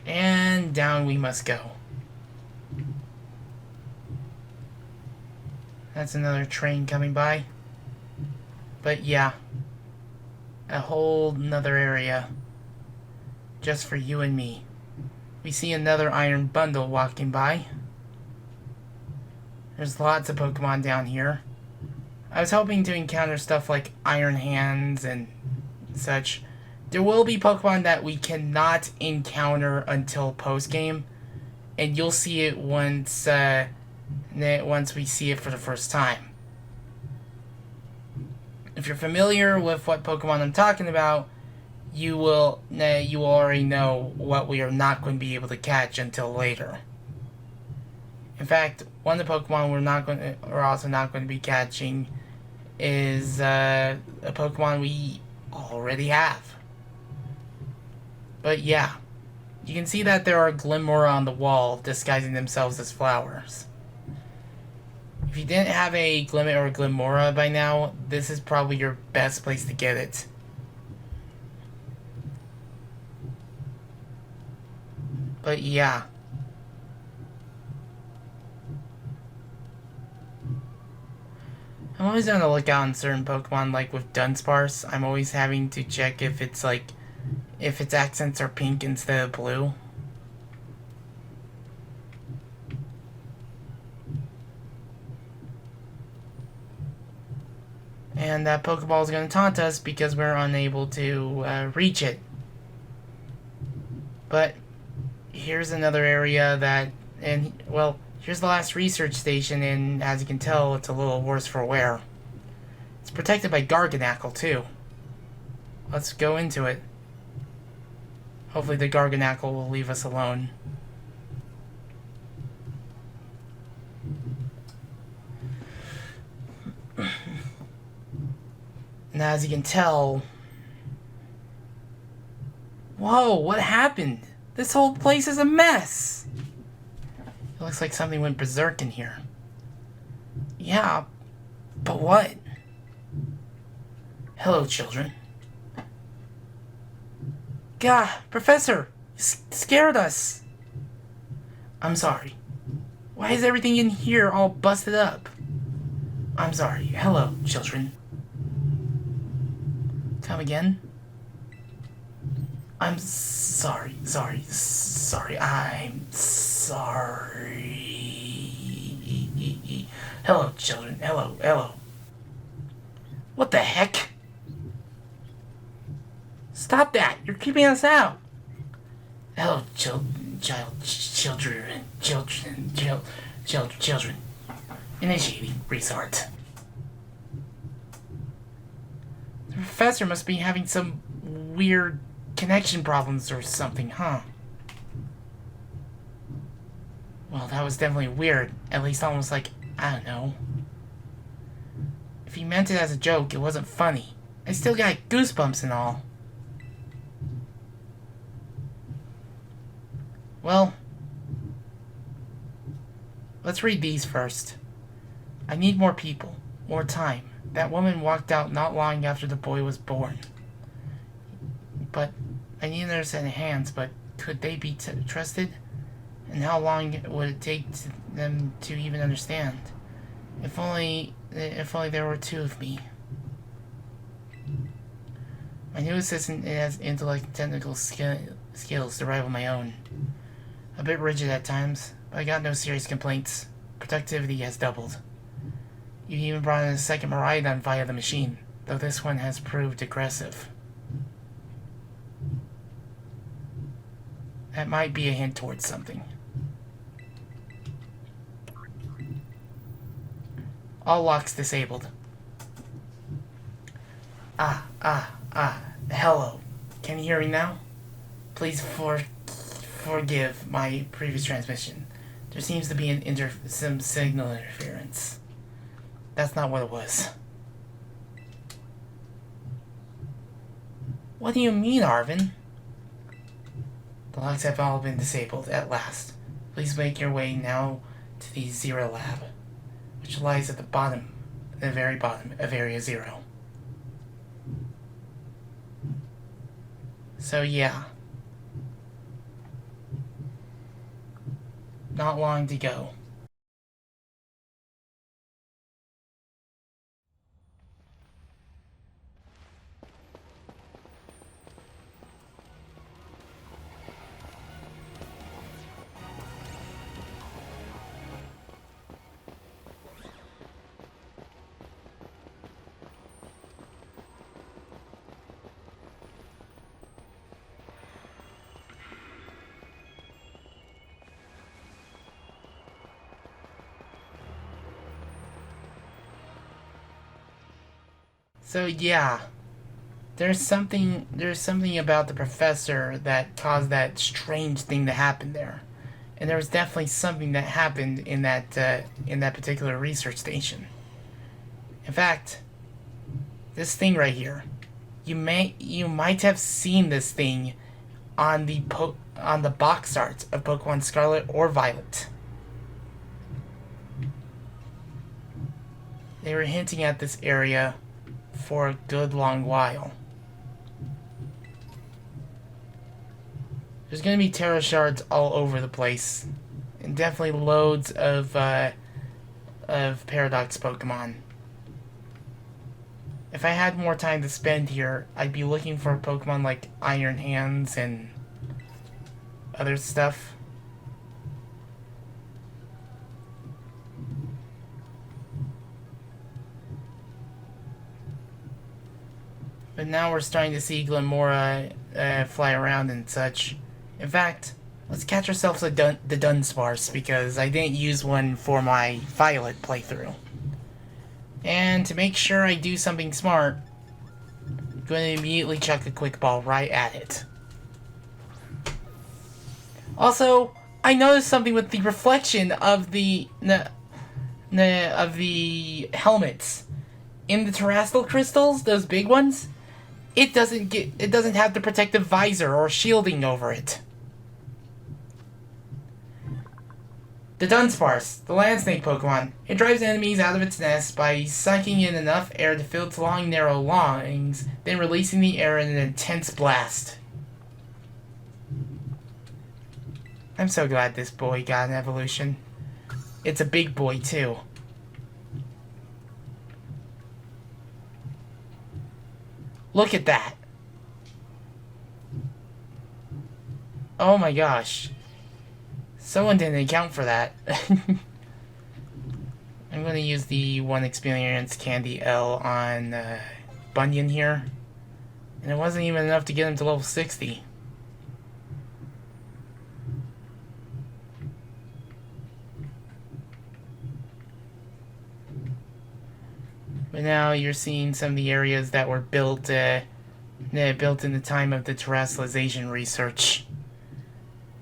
And down we must go. That's another train coming by. But yeah, a whole nother area just for you and me. We see another iron bundle walking by. There's lots of Pokemon down here. I was hoping to encounter stuff like Iron Hands and such. There will be Pokemon that we cannot encounter until post-game, and you'll see it once we see it for the first time. If you're familiar with what Pokemon I'm talking about, you will already know what we are not going to be able to catch until later. In fact, one of the Pokemon we're also not going to be catching is a Pokemon we already have. But yeah, you can see that there are Glimmora on the wall disguising themselves as flowers. If you didn't have a Glimmet or Glimmora by now, this is probably your best place to get it. But yeah. I'm always on the lookout on certain Pokemon, like with Dunsparce. I'm always having to check if its accents are pink instead of blue. And that Pokeball is going to taunt us because we're unable to reach it. But here's another area here's the last research station, and as you can tell, it's a little worse for wear. It's protected by Garganackle, too. Let's go into it. Hopefully the Garganackle will leave us alone. Now, as you can tell... Whoa, what happened? This whole place is a mess! It looks like something went berserk in here. Yeah, but what? Hello, children. Gah, Professor! You scared us! I'm sorry. Why is everything in here all busted up? I'm sorry. Hello, children. Come again? I'm sorry. I'm sorry. Hello, children. Hello. What the heck? Stop that! You're keeping us out! Hello, children. Initiating restart. The professor must be having some weird connection problems or something, huh? Well, that was definitely weird. At least almost like, I don't know. If he meant it as a joke, it wasn't funny. I still got goosebumps and all. Well, let's read these first. I need more people. More time. That woman walked out not long after the boy was born. But I need another set of hands, but could they be trusted? And how long would it take them to even understand? If only there were two of me. My new assistant has intellect and technical skills to rival my own. A bit rigid at times, but I got no serious complaints. Productivity has doubled. You even brought in a second Miraidon via the machine, though this one has proved aggressive. That might be a hint towards something. All locks disabled. Hello. Can you hear me now? Please forgive my previous transmission. There seems to be some signal interference. That's not what it was. What do you mean, Arvin? The locks have all been disabled, at last. Please make your way now to the Zero Lab, which lies at the very bottom of Area 0. So yeah. not long to go. So yeah, there's something about the professor that caused that strange thing to happen there, and there was definitely something that happened in that particular research station. In fact, this thing right here, you might have seen this thing on the box art of Pokemon Scarlet or Violet. They were hinting at this area for a good long while. There's gonna be Terra Shards all over the place, and definitely loads of Paradox Pokemon. If I had more time to spend here, I'd be looking for Pokemon like Iron Hands and other stuff. But now we're starting to see Glamora fly around and such. In fact, let's catch ourselves the Dunsparce, because I didn't use one for my Violet playthrough. And to make sure I do something smart, I'm going to immediately chuck a quick ball right at it. Also, I noticed something with the reflection of the helmets in the terrestrial crystals, those big ones. It doesn't have the protective visor or shielding over it. The Dunsparce, the land snake Pokemon. It drives enemies out of its nest by sucking in enough air to fill its long, narrow lungs, then releasing the air in an intense blast. I'm so glad this boy got an evolution. It's a big boy, too. Look at that. Oh my gosh. Someone didn't account for that. I'm going to use the 1 experience Candy L on Bunyan here. And it wasn't even enough to get him to level 60. But now you're seeing some of the areas that were built in the time of the terrestrialization research.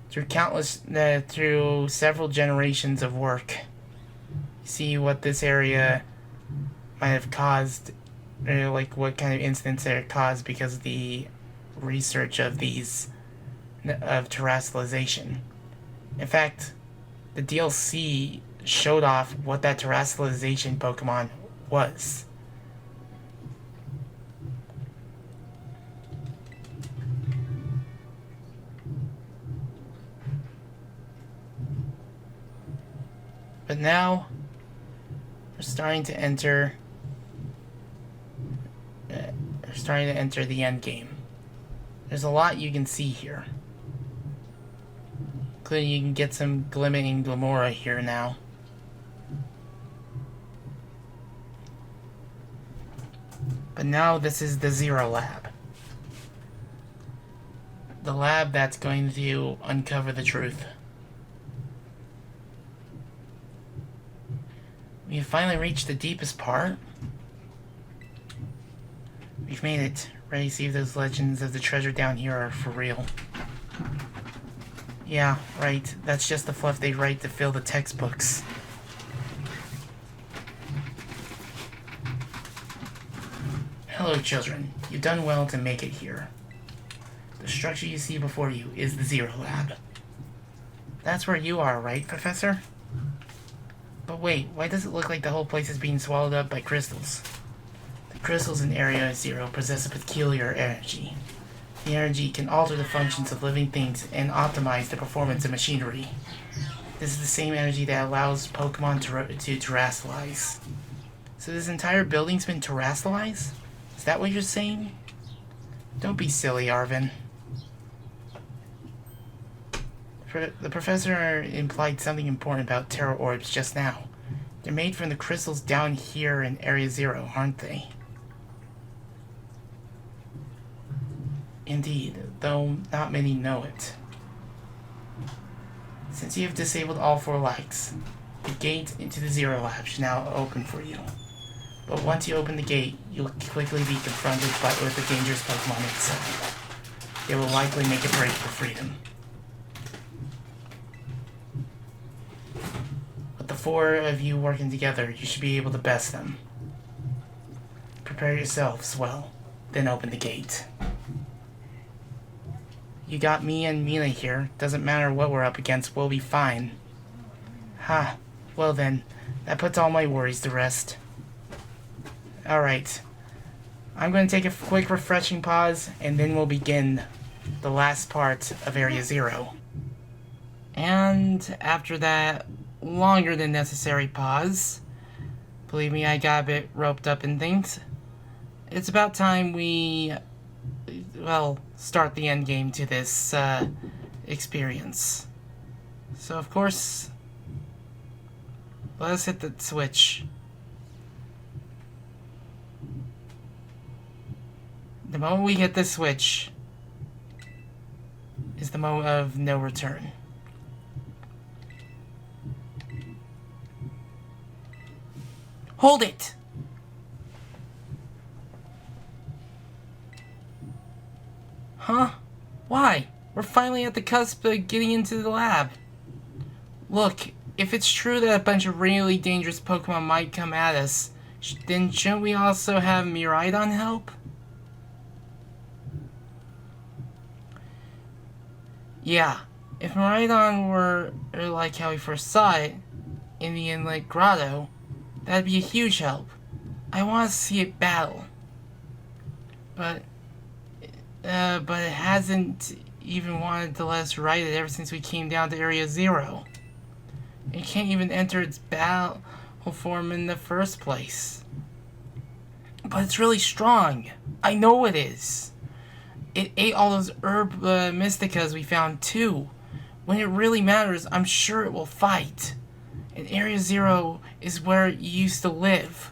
Through several generations of work. See what this area might have caused, or like what kind of incidents it caused because of the research of terrestrialization. In fact, the DLC showed off what that terrestrialization Pokemon was. But now we're starting to enter the end game. There's a lot you can see here. Including you can get some Glimmin' Glamora here now. But now this is the Zero Lab. The lab that's going to uncover the truth. We've finally reached the deepest part. We've made it. Ready to see if those legends of the treasure down here are for real. Yeah, right. That's just the fluff they write to fill the textbooks. Hello, children. You've done well to make it here. The structure you see before you is the Zero Lab. That's where you are, right, Professor? But wait, why does it look like the whole place is being swallowed up by crystals? The crystals in Area Zero possess a peculiar energy. The energy can alter the functions of living things and optimize the performance of machinery. This is the same energy that allows Pokemon to terrestrialize. So this entire building's been terrestrialized? Is that what you're saying? Don't be silly, Arvin. The professor implied something important about Terra Orbs just now. They're made from the crystals down here in Area Zero, aren't they? Indeed, though not many know it. Since you have disabled all 4 lights, the gate into the Zero Lab should now open for you. But once you open the gate, you'll quickly be confronted with the dangerous Pokemon inside. They will likely make a break for freedom. With the 4 of you working together, you should be able to best them. Prepare yourselves well, then open the gate. You got me and Mina here. Doesn't matter what we're up against, we'll be fine. Ha. Well then, that puts all my worries to rest. Alright. I'm going to take a quick refreshing pause, and then we'll begin the last part of Area Zero. And after that longer than necessary pause, believe me, I got a bit roped up in things. It's about time we, well, start the end game to this experience. So of course, let us hit the switch. The moment we hit the switch is the moment of no return. Hold it! Huh? Why? We're finally at the cusp of getting into the lab. Look, if it's true that a bunch of really dangerous Pokemon might come at us, then shouldn't we also have Miraidon help? Yeah, if Miraidon were like how we first saw it, in the Inlet Grotto, that'd be a huge help. I want to see it battle. But it hasn't even wanted to let us ride it ever since we came down to Area Zero. It can't even enter its battle form in the first place. But it's really strong. I know it is. It ate all those herb mysticas we found too. When it really matters, I'm sure it will fight. And Area Zero is where it used to live.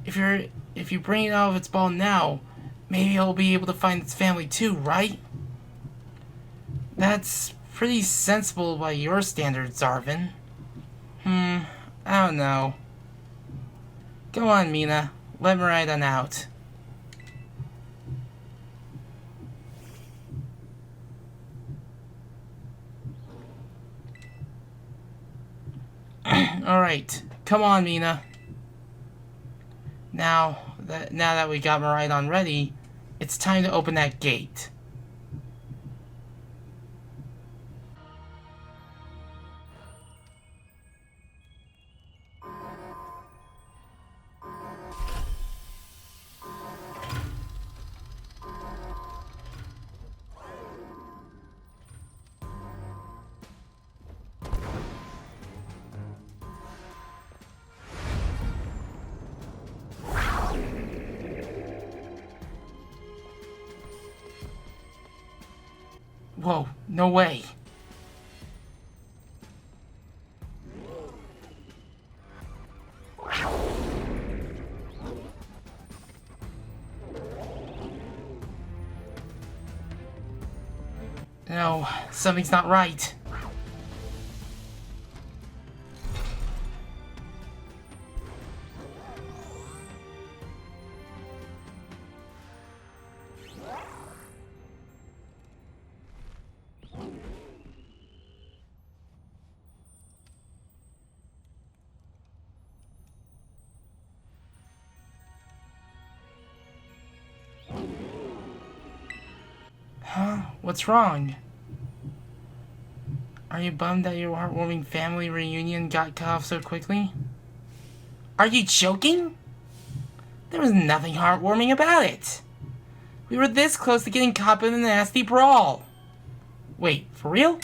If you bring it out of its ball now, maybe it'll be able to find its family too, right? That's pretty sensible by your standards, Arvin. I don't know. Go on, Mina. Let Miraidon out. Alright. Come on, Mina. Now that we got Miraidon ready, it's time to open that gate. Whoa, no way. No, something's not right. Huh? What's wrong? Are you bummed that your heartwarming family reunion got cut off so quickly? Are you joking? There was nothing heartwarming about it. We were this close to getting caught in a nasty brawl. Wait, for real?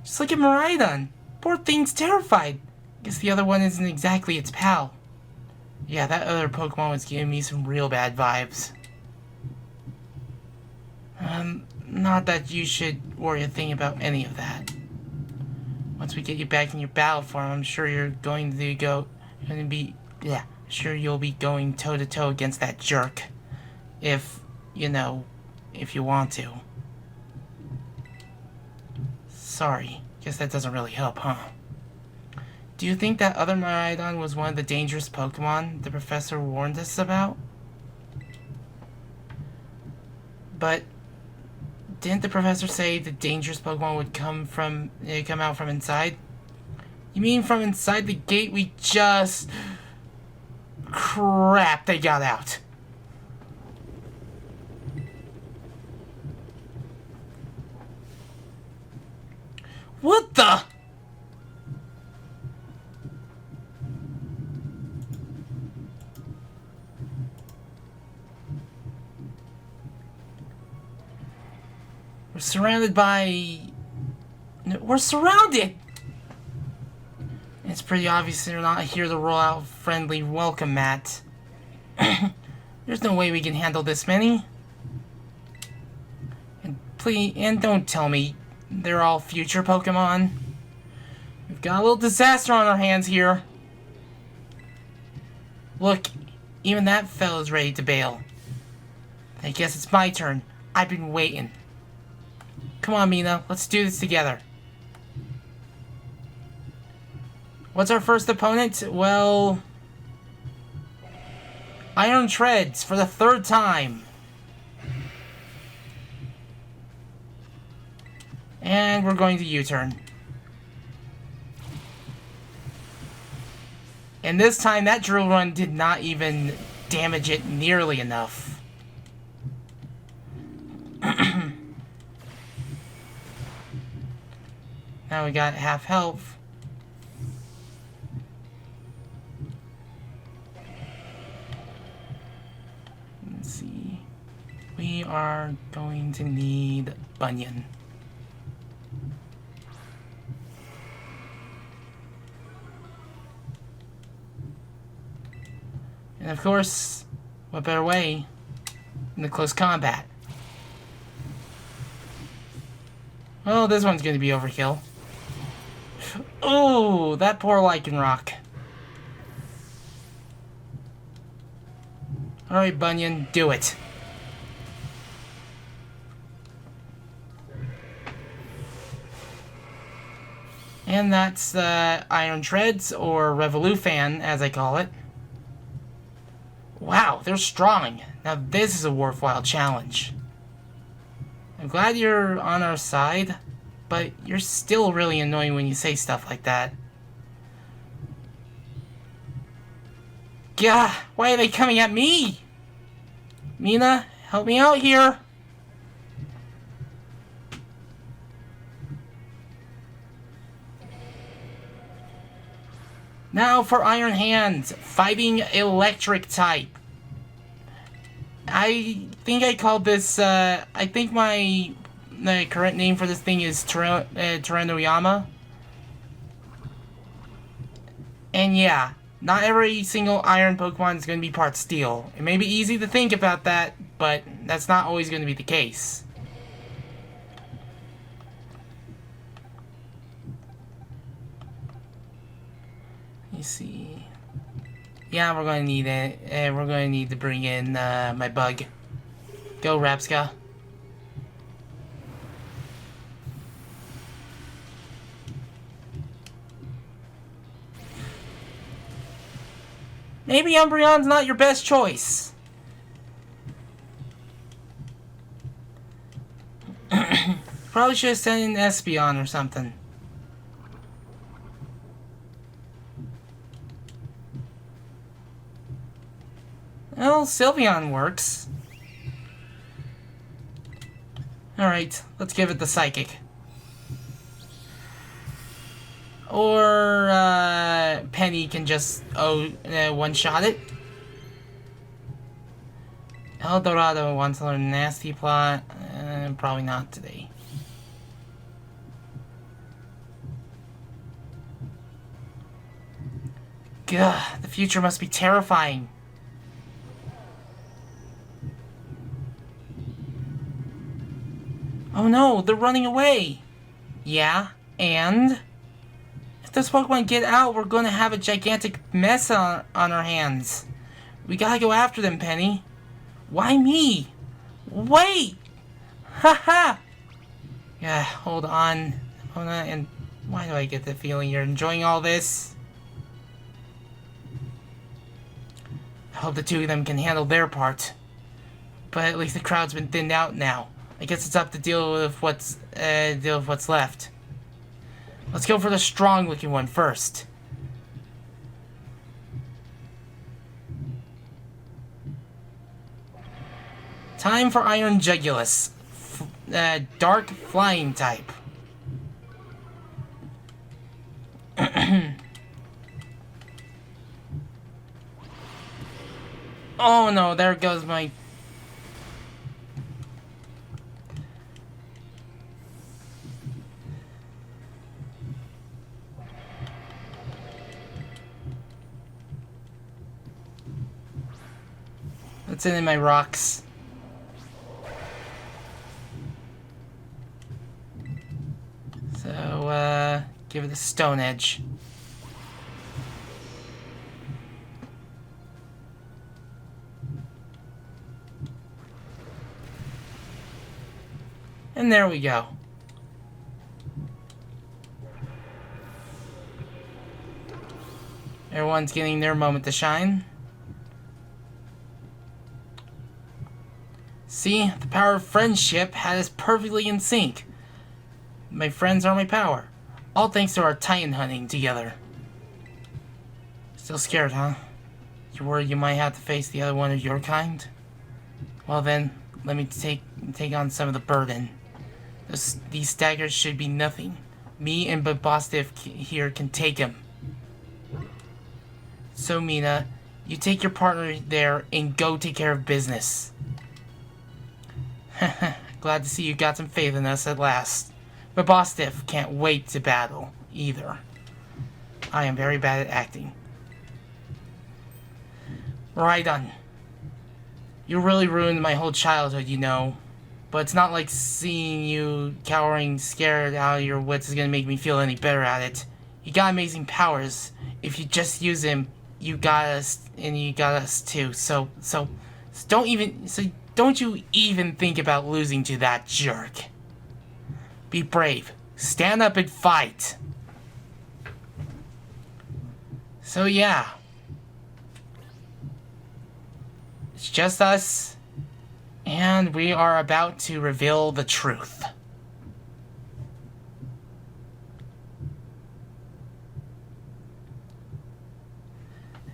Just look at Miraidon. Poor thing's terrified. Guess the other one isn't exactly its pal. Yeah, that other Pokemon was giving me some real bad vibes. Not that you should worry a thing about any of that. Once we get you back in your battle form, I'm sure you're going to sure you'll be going toe to toe against that jerk. If you want to. Sorry, guess that doesn't really help, huh? Do you think that other Miraidon was one of the dangerous Pokemon the professor warned us about? But didn't the professor say the dangerous Pokemon would come out from inside? You mean from inside the gate we just... Crap, they got out. What the? We're surrounded by... We're surrounded! It's pretty obvious they're not here to roll out friendly welcome mat. There's no way we can handle this many. And don't tell me they're all future Pokemon. We've got a little disaster on our hands here. Look, even that fella's ready to bail. I guess it's my turn. I've been waiting. Come on, Mina, let's do this together. What's our first opponent? Well... Iron Treads for the 3rd time. And we're going to U-turn. And this time, that drill run did not even damage it nearly enough. Now we got half health. Let's see. We are going to need Bunyan. And of course, what better way than the close combat? Well, this one's going to be overkill. Oh, that poor Lycanroc. Alright, Bunyan, do it. And that's Iron Treads, or Revolufan, as I call it. Wow, they're strong. Now this is a worthwhile challenge. I'm glad you're on our side, but you're still really annoying when you say stuff like that. Gah, why are they coming at me? Mina, help me out here. Now for Iron Hands, fighting electric type. I think I called this, I think the current name for this thing is Tyrannoyama. And yeah, not every single Iron Pokemon is going to be part Steel. It may be easy to think about that, but that's not always going to be the case. You see. Yeah, we're going to need it. We're going to need to bring in my bug. Go, Rapska. Maybe Umbreon's not your best choice. Probably should have sent in Espeon or something. Well, Sylveon works. Alright, let's give it the Psychic. Or, Penny can just, one-shot it. El Dorado wants to learn Nasty Plot. Probably not today. Gah, the future must be terrifying. Oh no, they're running away! Yeah, and? If those Pokemon get out, we're gonna have a gigantic mess on our hands. We gotta go after them, Penny. Why me? Wait! Haha! Yeah, hold on. And why do I get the feeling you're enjoying all this? I hope the two of them can handle their part. But at least the crowd's been thinned out now. I guess it's up to deal with what's left. Let's go for the strong-looking one first. Time for Iron Jugulus. Dark flying type. Oh no, there goes my... What's in my rocks? So, give it a Stone Edge. And there we go. Everyone's getting their moment to shine. See, the power of friendship had us perfectly in sync. My friends are my power. All thanks to our Titan hunting together. Still scared, huh? You worried you might have to face the other one of your kind? Well then, let me take on some of the burden. These daggers should be nothing. Me and Bobostif here can take them. So Mina, you take your partner there and go take care of business. Glad to see you got some faith in us at last. But Bobostif can't wait to battle, either. I am very bad at acting. Rhydon. You really ruined my whole childhood, you know. But it's not like seeing you cowering, scared out of your wits is gonna make me feel any better at it. You got amazing powers. If you just use them, you got us, and you got us too. So don't you even think about losing to that jerk. Be brave. Stand up and fight. So yeah. It's just us. And we are about to reveal the truth.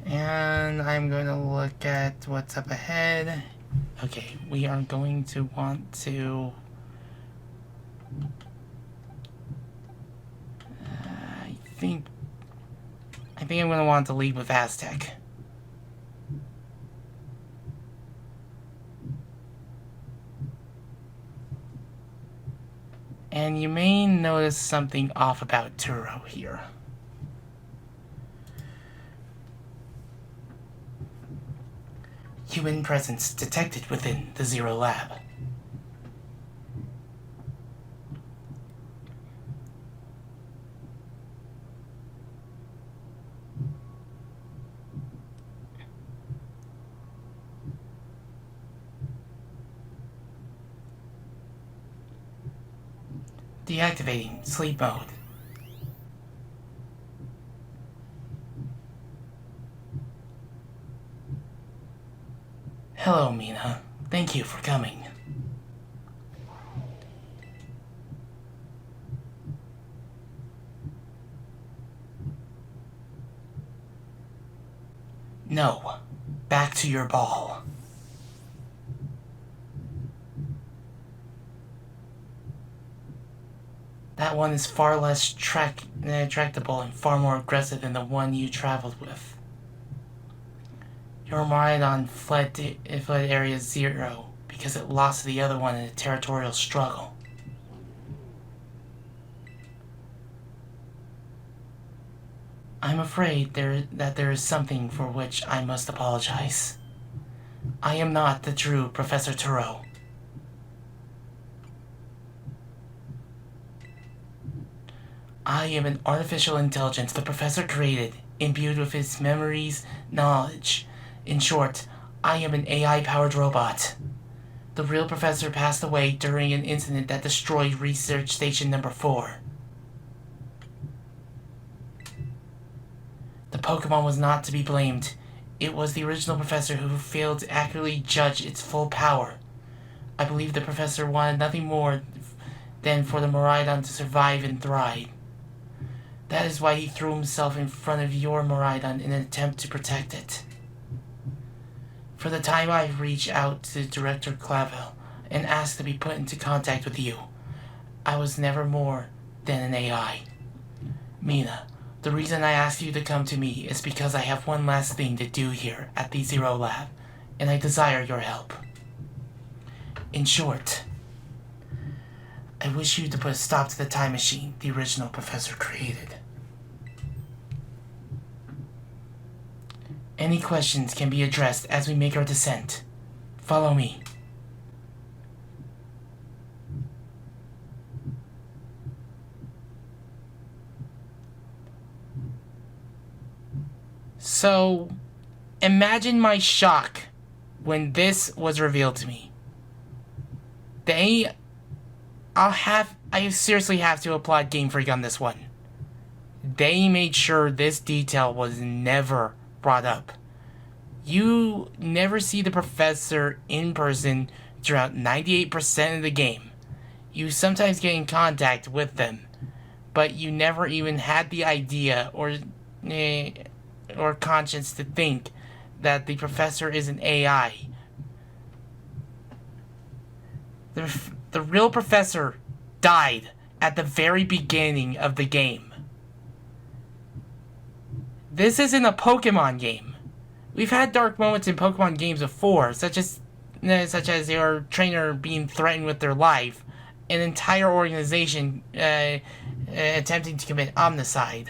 And I'm going to look at what's up ahead. Okay, we are going to want to... I think I'm going to want to lead with Aztec. And you may notice something off about Turo here. Human presence detected within the Zero Lab. Deactivating sleep mode. Hello, Mina. Thank you for coming. No. Back to your ball. That one is far less tractable and far more aggressive than the one you traveled with. Your Rhydon fled Area 0 because it lost to the other one in a territorial struggle. I'm afraid that there is something for which I must apologize. I am not the true Professor Turo. I am an artificial intelligence the Professor created, imbued with his memories, knowledge. In short, I am an AI-powered robot. The real Professor passed away during an incident that destroyed Research Station Number 4. The Pokemon was not to be blamed. It was the original Professor who failed to accurately judge its full power. I believe the Professor wanted nothing more than for the Miraidon to survive and thrive. That is why he threw himself in front of your Miraidon in an attempt to protect it. For the time I reached out to Director Clavel and asked to be put into contact with you. I was never more than an AI. Mina, the reason I asked you to come to me is because I have one last thing to do here at the Zero Lab, and I desire your help. In short, I wish you to put a stop to the time machine the original Professor created. Any questions can be addressed as we make our descent. Follow me. So, imagine my shock when this was revealed to me. I seriously have to applaud Game Freak on this one. They made sure this detail was never brought up. You never see the Professor in person throughout 98% of the game. You sometimes get in contact with them, but you never even had the idea or conscience to think that the Professor is an AI. The real Professor died at the very beginning of the game. This isn't a Pokemon game. We've had dark moments in Pokemon games before, such as your trainer being threatened with their life, an entire organization attempting to commit omnicide,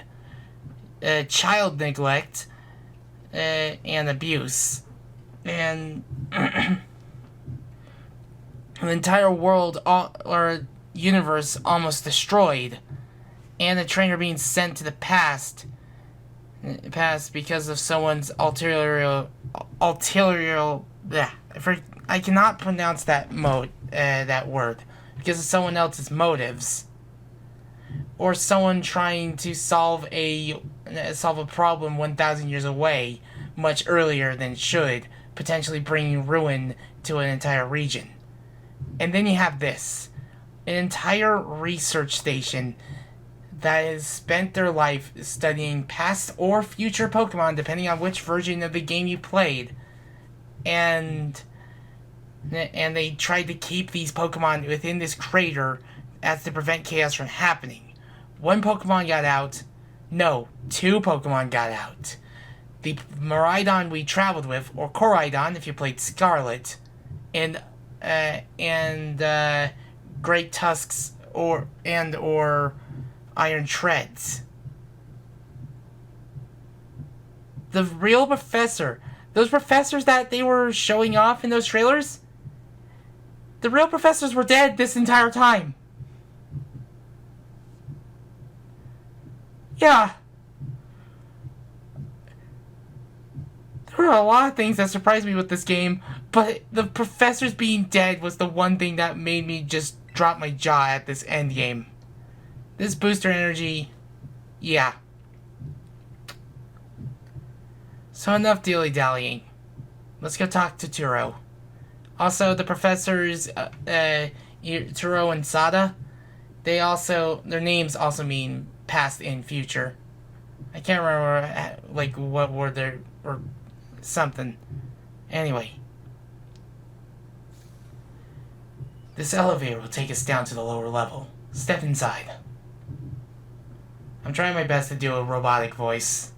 child neglect, and abuse, and an entire world or universe almost destroyed, and a trainer being sent to the past because of someone's ulterior I cannot pronounce that word, because of someone else's motives, or someone trying to solve a problem 1,000 years away much earlier than it should, potentially bringing ruin to an entire region. And then you have this, an entire research station that has spent their life studying past or future Pokemon, depending on which version of the game you played, and they tried to keep these Pokemon within this crater as to prevent chaos from happening. One Pokemon got out. No, two Pokemon got out. The Miraidon we traveled with, or Koraidon if you played Scarlet, and Great Tusks or Iron Treads. The real Professor, those professors that they were showing off in those trailers, the real professors were dead this entire time. Yeah. There were a lot of things that surprised me with this game, but the professors being dead was the one thing that made me just drop my jaw at this end game. This booster energy, yeah. So enough dilly-dallying. Let's go talk to Turo. Also, the professors, Turo and Sada, their names also mean past and future. I can't remember, what word they're, or something. Anyway. This elevator will take us down to the lower level. Step inside. I'm trying my best to do a robotic voice.